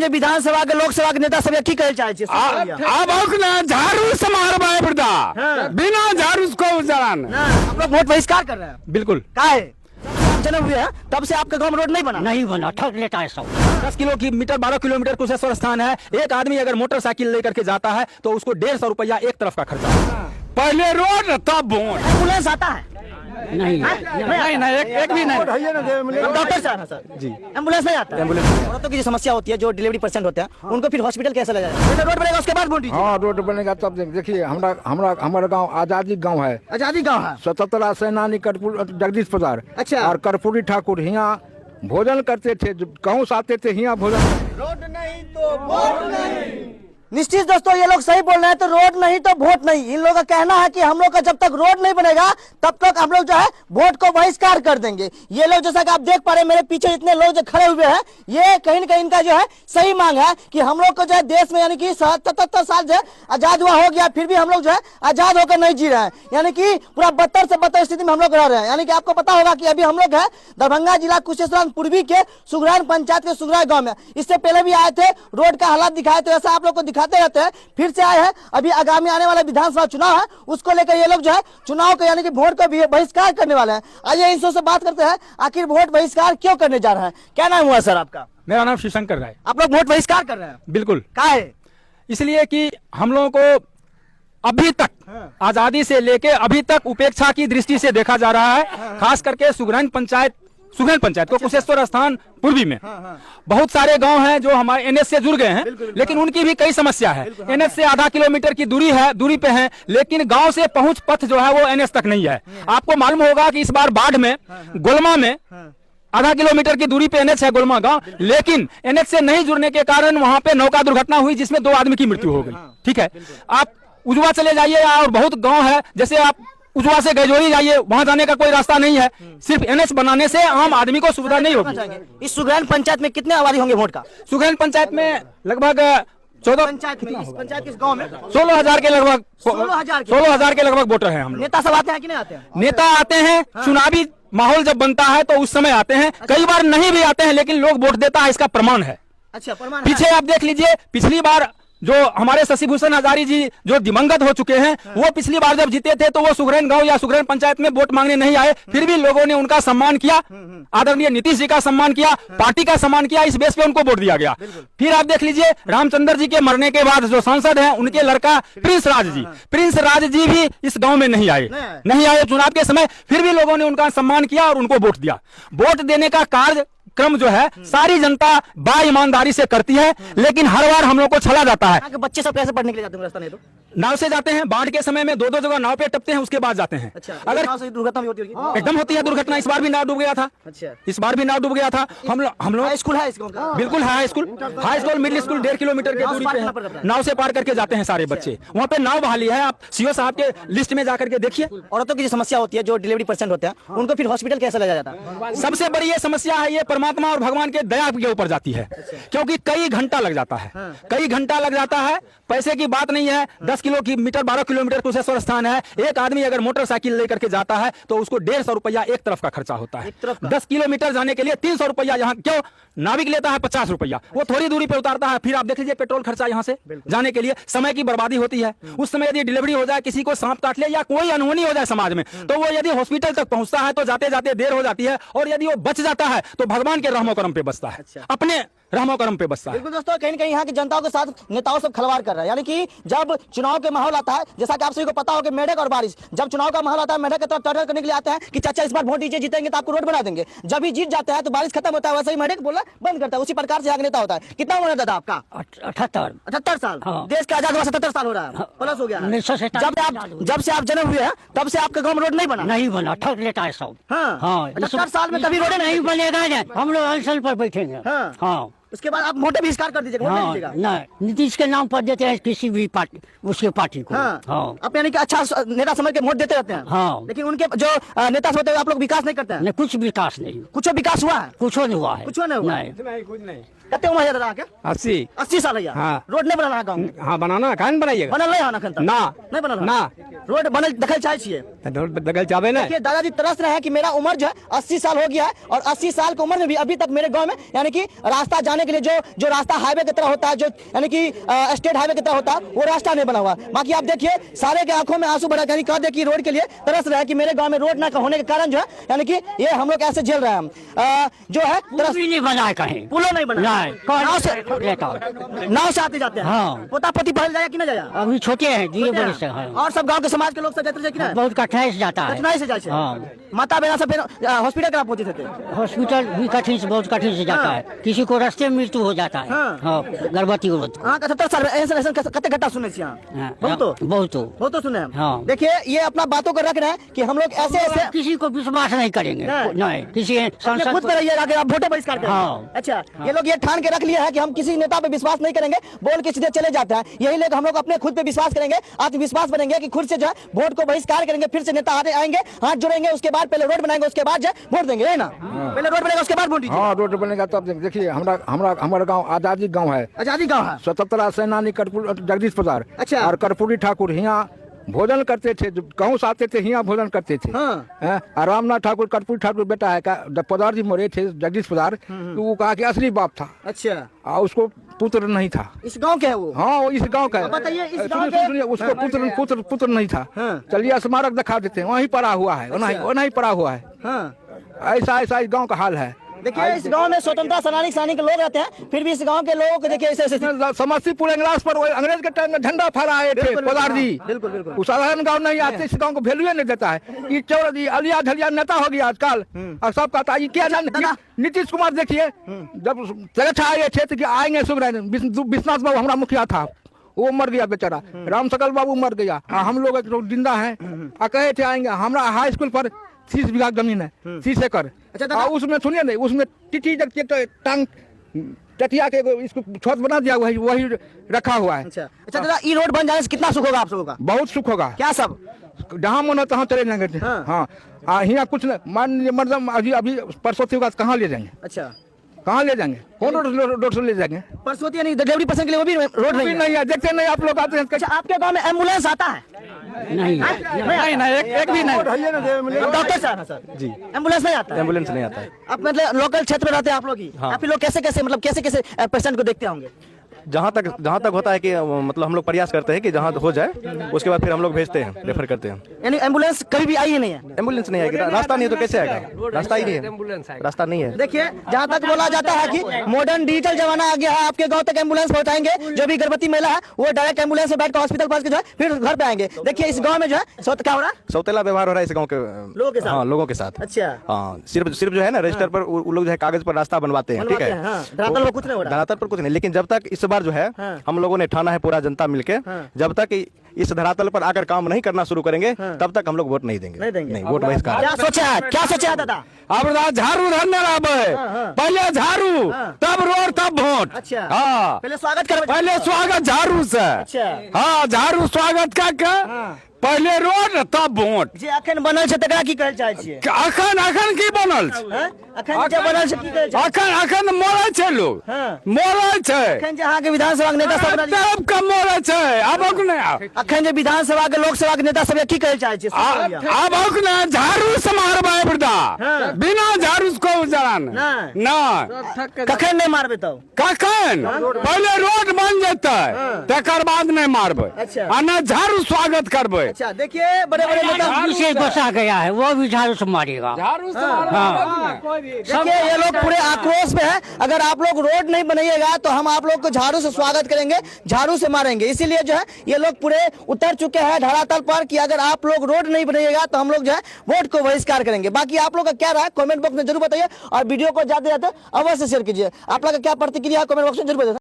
विधानसभा के लोकसभा के नेता सब की कहे चाहे झाड़ू समारोह वृद्धा बिना झाड़ू को जलान आप लोग वोट बहिष्कार कर रहे हैं। बिल्कुल क्या है जन्म हुए हैं तब से आपके गांव में रोड नहीं बना ठग लेता है सब। 10 किलोमीटर 12 किलोमीटर कुशेश्वर स्थान है। एक आदमी अगर मोटरसाइकिल लेकर के जाता है तो उसको 150 रुपया एक तरफ का खर्चा। पहले रोड तब वोट। एम्बुलेंस आता है नहीं एक भी नहीं। डॉक्टर साहब सर जी एम्बुलेंस नहीं आता। औरतों की जो समस्या होती है जो डिलीवरी पेशेंट होते हैं उनको फिर हॉस्पिटल कैसे ले जाएगा? रोड बनेगा उसके बाद वोट दीजिए। हाँ रोड बनेगा तब देखिए हमारा गांव आजादी गांव है। आजादी गांव है। स्वतंत्रता सेनानी जगदीश प्रसाद अच्छा। और कर्पूरी ठाकुर यहाँ भोजन करते थे। गाँव से आते थे यहाँ भोजन। रोड नहीं तो वोट नहीं। निश्चित दोस्तों ये लोग सही बोल रहे हैं। तो रोड नहीं तो वोट नहीं। इन लोगों का कहना है कि हम लोग का जब तक रोड नहीं बनेगा तब तक हम लोग जो है वोट को बहिष्कार कर देंगे। ये लोग जैसा कि आप देख पा रहे हैं मेरे पीछे जितने लोग जो खड़े हुए हैं ये कहीं न कहीं इनका जो है सही मांग है कि हम लोग को जो है देश में यानी कि 77 साल से आजाद हुआ हो गया फिर भी हम लोग जो है आजाद होकर नहीं जी रहे हैं। यानी कि पूरा बदतर से बदतर स्थिति में हम लोग रह रहे हैं। यानी कि आपको पता होगा कि अभी हम लोग है दरभंगा जिला कुशेश्वर पूर्वी के सुगरान पंचायत के सुगरान गाँव में। इससे पहले भी आए थे रोड का हालात दिखाए तो ऐसा आप लोग को दिखाते रहते हैं। फिर से आए हैं अभी आगामी आने वाला विधानसभा चुनाव है उसको लेकर ये लोग जो है चुनाव के यानी कि वोट का बहिष्कार करने वाले हैं। आइए इनसे से बात करते हैं आखिर वोट बहिष्कार क्यों करने जा रहे हैं। क्या नाम हुआ सर आपका? मेरा नाम शिवशंकर राय। आप लोग वोट बहिष्कार कर रहे हैं? बिल्कुल। क्या है? इसलिए कि हम लोगों को अभी तक आजादी से लेके अभी तक उपेक्षा की दृष्टि से देखा जा रहा है। खास करके सुगरान पंचायत को कुशेश्वर स्थान पूर्वी में बहुत सारे गांव हैं जो हमारे एनएच से जुड़ गए हैं लेकिन उनकी भी कई समस्या है। एनएच से आधा किलोमीटर की दूरी पे है लेकिन गांव से पहुंच पथ जो है वो एनएच तक नहीं है। आपको मालूम होगा कि इस बार बाढ़ में गोलमा में आधा किलोमीटर की दूरी पे एनएच है गोलमा गांव लेकिन एनएच से नहीं जुड़ने के कारण वहां पे नौका दुर्घटना हुई जिसमें 2 आदमी की मृत्यु हो गई। ठीक है, आप उजवा चले जाइए और बहुत गाँव है जैसे आप उजवा से गजोरी जाइए वहां जाने का कोई रास्ता नहीं है। सिर्फ एनएच बनाने से आम आदमी को सुविधा नहीं होगी। इस सुगरान पंचायत में कितने आबादी होंगे वोट का? सुगरान पंचायत में लगभग 14 पंचायत किस गांव में 16,000 के लगभग 16,000 के लगभग वोटर हैं हम लोग। नेता सब आते हैं कि नहीं आते हैं? नेता आते हैं चुनावी माहौल जब बनता है तो उस समय आते हैं। कई बार नहीं भी आते हैं लेकिन लोग वोट देता है इसका प्रमाण है। अच्छा प्रमाण पीछे आप देख लीजिए पिछली बार जो हमारे शशिभूषण हजारी जी जो दिवंगत हो चुके हैं वो पिछली बार जब जीते थे तो वो सुगरान गांव या सुगरान पंचायत में वोट मांगने नहीं आए फिर भी लोगों ने उनका सम्मान किया। आदरणीय नीतीश जी का सम्मान किया, पार्टी का सम्मान किया, इस बेस पे उनको वोट दिया गया। फिर आप देख लीजिए रामचंद्र जी के मरने के बाद जो सांसद हैं उनके लड़का प्रिंस राज जी भी इस गाँव में नहीं आए चुनाव के समय फिर भी लोगों ने उनका सम्मान किया और उनको वोट दिया। वोट देने का कार्य क्रम जो है सारी जनता बा ईमानदारी से करती है लेकिन हर बार हम लोग को छला जाता है। बच्चे सब कैसे पढ़ने के लिए जाते हैं? रास्ता नहीं तो नाव से जाते हैं। बाढ़ के समय में 2-2 जगह नाव पे टपते हैं उसके बाद जाते हैं। अच्छा, अगर नाव से दुर्घटना भी होती है? एकदम होती है दुर्घटना। इस बार भी नाव डूब गया था। अच्छा, इस बार भी नाव डूब गया था। हम लोग स्कूल है इस गांव का? बिल्कुल high school middle school 1.5 kilometre की दूरी पे है। नाव से पार करके जाते हैं सारे बच्चे। वहाँ पे नाव बहाली है। आप सीओ साहब के लिस्ट में जाकर के देखिए। औरतों की जो समस्या होती है जो डिलीवरी पेशेंट होते हैं उनको फिर हॉस्पिटल कैसे ले जाया जाता है? सबसे बड़ी ये समस्या है ये परमात्मा और भगवान के दया के ऊपर जाती है क्योंकि कई घंटा लग जाता है। पैसे की बात नहीं है। 10 किलोमीटर 12 किलोमीटर कुशेश्वर स्थान है। एक आदमी अगर मोटरसाइकिल लेकर के जाता है तो उसको 150 रुपया एक तरफ का खर्चा होता है। 10 किलोमीटर जाने के लिए 300 रुपया यहाँ क्यों नाविक लेता है 50 रुपया वो थोड़ी दूरी पे उतारता है। फिर आप देख लीजिए पेट्रोल खर्चा यहाँ से जाने के लिए समय की बर्बादी होती है। उस समय यदि डिलीवरी हो जाए किसी को सांप काट ले या कोई अनहोनी हो जाए समाज में तो वो यदि हॉस्पिटल तक पहुंचता है तो जाते जाते देर हो जाती है और यदि वो बच जाता है तो भगवान के रहमो करम पे बचता है। अपने रहमो करम पे बचता है। बिल्कुल दोस्तों कहीं न कहीं यहाँ की जनताओं के साथ नेताओं सब खिलवाड़ कर रहे हैं। यानी कि जब चुनाव के माहौल आता है जैसा कि आप सभी को पता हो कि मेढक और बारिश जब चुनाव का माहौल आता है मेढक की तरफ टर्टल करने के लिए आते हैं कि चाचा इस बार वोट दीजिए जीतेंगे तो आपको रोड बना देंगे। जब भी जीत जाता है तो बारिश खत्म होता है वैसे ही मेढक बोला बंद करता है। उसी प्रकार से यहाँ नेता होता है। कितना उम्र दादा आपका? 78 साल। देश के आजाद हुआ 77 साल हो रहा है प्लस हो गया। जब से आप जन्म हुए हैं तब से आपके गाँव में रोड नहीं बना ठग लेता है सब। 78 साल में कभी रोड नहीं बनेगा। हम लोग अनशन पर बैठेंगे। हाँ उसके बाद आप वोट बहिष्कार कर दीजिएगा। नहीं नीतीश के नाम पर देते हैं किसी भी पार्टी उसके पार्टी को। आप यानी कि अच्छा नेता समझ के वोट देते रहते हैं। लेकिन उनके जो नेता होते हैं आप लोग विकास नहीं करते हैं? कुछ विकास नहीं। कुछ विकास हुआ है? कुछ नहीं हुआ है। कुछ नहीं हुआ नहीं। कितने उम्र है दादा क्या 80 साल है यार। हाँ। रोड नहीं बनाना है गाँव में? हाँ बनाना कहाँ नहीं बनाइएगा बनल नहीं है ना ना नहीं बनल है? ना रोड बनल देखल चाहे छिए। दगल चावे ना देखिए दादाजी तरस रहे हैं कि मेरा उम्र जो है 80 साल हो गया है और 80 साल की उम्र में भी अभी तक मेरे गांव में यानी कि रास्ता जाने के लिए जो रास्ता हाईवे की तरह होता है, जो यानी कि स्टेट हाईवे की तरह होता है, वो रास्ता नहीं बना हुआ। बाकी आप देखिए सारे के आंखों में आंसू भरा, यानी कह दे कि रोड के लिए तरस रहे हैं कि मेरे गांव में रोड ना होने के कारण जो है यानी कि ये हम लोग ऐसे झेल रहे हैं। हम जो है तरस भी नहीं बना है कहीं। पुलों नहीं बना नहीं, नाव से आते जाते हैं। हाँ। पोता पोती पढ़ जाए कि ना जाए? अभी छोटे हैं, धीरे बड़े से हैं। और सब गांव के समाज के लोग सब जाते कि ना? बहुत कठिनाई से जाता है। कठिनाई से जाए छे। हाँ। माता बहना सब हॉस्पिटल कहाँ पहुंचे थे? हॉस्पिटल भी कठिन से बहुत कठिन से जाता हाँ। है। किसी को रास्ते में मृत्यु हो जाता है। हाँ। हाँ, गर्भवती औरत। हाँ 71 साल ऐसा कते घटना सुने छी यहाँ? हाँ, बहुत तो सुने हम। हाँ। देखिए ये अपना बातों को रख रहे हैं कि हम लोग ऐसे ऐसे किसी को विश्वास नहीं करेंगे। नहीं, किसी अपने सांसद खुद पे रहिएगा कि आप वोटे बहिष्कार करेंगे। हाँ। अच्छा ये लोग ये ठान के रख लिया है कि हम किसी नेता पे विश्वास नहीं करेंगे, बोल के सीधे चले जाते हैं। यही लोग हम लोग अपने खुद पे विश्वास करेंगे, आत्मविश्वास बनेंगे कि खुद से जो है वोट को बहिष्कार करेंगे, फिर से नेता आएंगे, हाथ जोड़ेंगे, उसके बाद पहले रोड बनाएंगे, उसके बाद जो है वोट देंगे, है ना? पहले रोड बनेगा उसके बाद वोट दीजिए। हाँ रोड बनेगा तब देखिए हमारा गांव आजादी गांव है। आजादी गाँव है। स्वतंत्रता सेनानी कर्पूरी जगदीश प्रसाद अच्छा। और कर्पूरी ठाकुर यहाँ भोजन करते थे, गाँव से आते थे यहाँ भोजन करते थे। हाँ। और रामनाथ ठाकुर कर्पूरी ठाकुर बेटा है जब प्रसाद जी मरे थे जगदीश प्रसाद, तो वो कहा कि असली बाप था अच्छा और उसको पुत्र नहीं था। इस गांव के है वो? हाँ वो इस गांव का है। अब बताइए, इस गांव सुनिए, के- सुनिए, उसको पुत्र नहीं था। हाँ। चलिए स्मारक दिखा देते हैं, वहीं पड़ा हुआ है, वहीं पड़ा हुआ है। हाँ। ऐसा इस गांव का हाल है। देखिए इस गांव में स्वतंत्रता सेनानी के लोग रहते हैं, फिर भी इस गांव के लोगों को देखिए ऐसे समस्तीपुर इंग्लास पर वो अंग्रेज के टाइम में झंडा फहराए थे बिल्कुल, प्रसाद जी। बिल्कुल, बिल्कुल। वो साधारण गांव नहीं आते, इस गांव को वैल्यू नहीं देता है। ये चौधरी अलिया ढलिया नेता हो गया आजकल और सब कहता है ये क्या जान। दादा। नीतीश कुमार देखिए जब जगत आए थे कि आएंगे सुबह, विश्वनाथ बाबू हमारा मुखिया था, वो मर गया बेचारा। राम सकल बाबू मर गया, हम लोग एक लोग जिंदा हैं। कहे थे आएंगे, हमारा हाई स्कूल पर 30 बीघा जमीन है, 30 एकड़। अच्छा दादा। और उसमें सुनिए नहीं, उसमें टिटी टांग टटिया के इसको छत बना दिया, वही रखा हुआ है। अच्छा दादा ये रोड बन जाने से कितना सुख होगा आप लोगों का? बहुत सुख होगा। क्या सब? जहाँ मन हो तहाँ चले जाएंगे। हाँ। हाँ यहाँ कुछ नहीं, मान लीजिए मतलब अभी परसों होगा तो कहाँ ले जाएंगे? अच्छा कहाँ ले जाएंगे? कौन रोड से ले जाएंगे? परसोती यानी डिलीवरी पर्सन के लिए वो भी रोड अभी नहीं है? नहीं है, देखते नहीं आप लोग आते हैं। अच्छा आपके गांव में एम्बुलेंस आता है? नहीं, एक भी नहीं डॉक्टर साहब सर जी एम्बुलेंस नहीं आता है? एम्बुलेंस नहीं आता है। आप मतलब लोकल क्षेत्र में रहते हैं आप लोग ही? हाँ। आप लोग कैसे पेशेंट को देखते होंगे? जहाँ तक होता है कि मतलब हम लोग प्रयास करते हैं कि जहाँ हो जाए उसके बाद फिर हम लोग भेजते हैं, रेफर करते हैं। यानी एम्बुलेंस कभी भी आई ही नहीं है? एम्बुलेंस नहीं आएगी, रास्ता नहीं है तो कैसे आएगा? रास्ता ही नहीं है, रास्ता नहीं है। देखिए जहाँ तक बोला जाता है कि मॉडर्न डिजिटल जमाना आ गया है, आपके गांव तक एम्बुलेंस पहुंचाएंगे। जो भी गर्भवती महिला है वो डायरेक्ट एम्बुलेंस में बैठ कर हॉस्पिटल पहुंच के जो है फिर घर पे आएंगे। देखिए इस गांव में जो है क्या हो रहा है? सौतेला व्यवहार हो रहा है इस गाँव के लोगों के साथ? हाँ लोगों के साथ। अच्छा हाँ सिर्फ जो है ना रजिस्टर पर वो लोग जो है कागज पर रास्ता बनवाते हैं, ठीक है। बनवाते हैं, हाँ। धरातल पर कुछ नहीं हो रहा। धरातल पर कुछ नहीं, लेकिन जब तक इस बार जो है हाँ। हम लोगों ने ठाना है पूरा जनता मिलके, जब तक इस धरातल पर आकर काम नहीं करना शुरू करेंगे तब तक हम लोग वोट नहीं देंगे। नहीं वोट बहिष्कार। क्या सोचा है दादा? अब झाड़ू धरने रहे, पहले झाड़ू तब रोड तब वोट। अच्छा हाँ पहले स्वागत कर पहले स्वागत झाड़ू से। अच्छा हाँ झाड़ू स्वागत का पहले रोड तब वोट। जे अखन बनल छै तकरा की कहल चाहै छियै? अखन की बनल छै? हैं? अखन जे बनल छै की कहल छै? अखन मरे छै लोग, हाँ। मरे छै अखन जे अहाँ के विधानसभा के नेता सब बनल छै, तब के मरे छै। अब नहीं अखन जे विधानसभा के लोकसभा के नेता सब की कहल चाहै छियै? अब ने झाड़ू से मारबे वृद्धा, बिना झाड़ू से को जरान नहीं। कखन नहीं मारबे तब? कखन पहले रोड बन जेतै तकर बाद नहीं मारबे, अच्छा। आ न झाड़ू स्वागत करबे। अच्छा देखिए बड़े बड़े नेता झाड़ू से बसा गया है, वो भी झाड़ू से मारेगा। देखिए ये लोग पूरे आक्रोश में है। अगर आप लोग रोड नहीं बनाइएगा तो हम आप लोग को झाड़ू से स्वागत करेंगे, झाड़ू से मारेंगे। इसीलिए जो है ये लोग पूरे उतर चुके हैं धरातल पर कि अगर आप लोग रोड नहीं बनाइएगा तो हम लोग जो है वोट को बहिष्कार करेंगे। बाकी आप लोग का क्या रहा है कमेंट बॉक्स में जरूर बताइए और वीडियो को ज्यादा अवश्य शेयर कीजिए। आप लोग का क्या प्रतिक्रिया है कमेंट बॉक्स में जरूर बताइए।